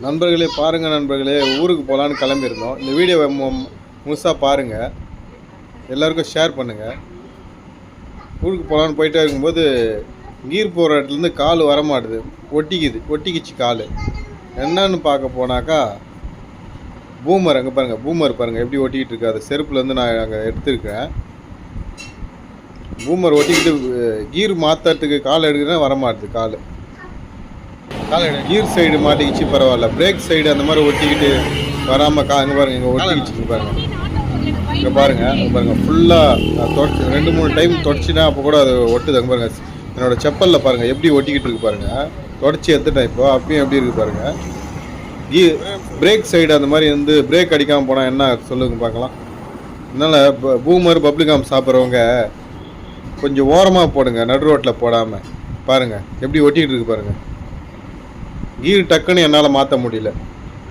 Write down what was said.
நண்பர்களே பாருங்கள் நண்பர்களே, ஊருக்கு போகலான்னு கிளம்பியிருந்தோம். இந்த வீடியோவை முழுசாக பாருங்கள், எல்லாருக்கும் ஷேர் பண்ணுங்கள். ஊருக்கு போகலான்னு போயிட்டே இருக்கும்போது கீர் போகிற இடத்துலேருந்து கால் வரமாட்டுது, ஒட்டிக்கிச்சு கால். என்னன்னு பார்க்க போனாக்கா பூமர், அங்கே பாருங்கள், பூமர் பாருங்கள் எப்படி ஒட்டிக்கிட்டு இருக்கு. அது செருப்புலேருந்து நான் அங்கே எடுத்துருக்கேன். பூமர் ஒட்டிக்கிட்டு கீர் மாற்றுறதுக்கு கால் எடுக்கிறேன், வரமாட்டுது கால். கீர் சைடு மாட்டிக்கிச்சு, பரவாயில்ல. பிரேக் சைடு அந்த மாதிரி ஒட்டிக்கிட்டு வராமல் அங்கே பாருங்கள், இங்கே ஒட்டிக்கிச்சு பாருங்கள். இங்கே பாருங்கள், அங்கே பாருங்கள், ஃபுல்லாக தொடச்சி 2-3 டைம் தொடச்சினா அப்போ கூட அது ஒட்டுது. அங்கே பாருங்கள், என்னோடய செப்பலில் பாருங்கள் எப்படி ஒட்டிக்கிட்டு இருக்கு பாருங்கள். தொடச்சி எடுத்துட்டேன் இப்போ, அப்பயும் எப்படி இருக்குது பாருங்கள். பிரேக் சைடு அந்த மாதிரி வந்து பிரேக் அடிக்காமல் போனால் என்ன சொல்லுங்க பார்க்கலாம். அதனால் பூமர் பப்ளிகாம் சாப்பிட்றவங்க கொஞ்சம் ஓரமாக போடுங்க, நடு ரோட்டில் போடாமல். பாருங்கள் எப்படி ஒட்டிக்கிட்டு இருக்கு பாருங்கள். கீர் டக்குன்னு என்னால் மாற்ற முடியல.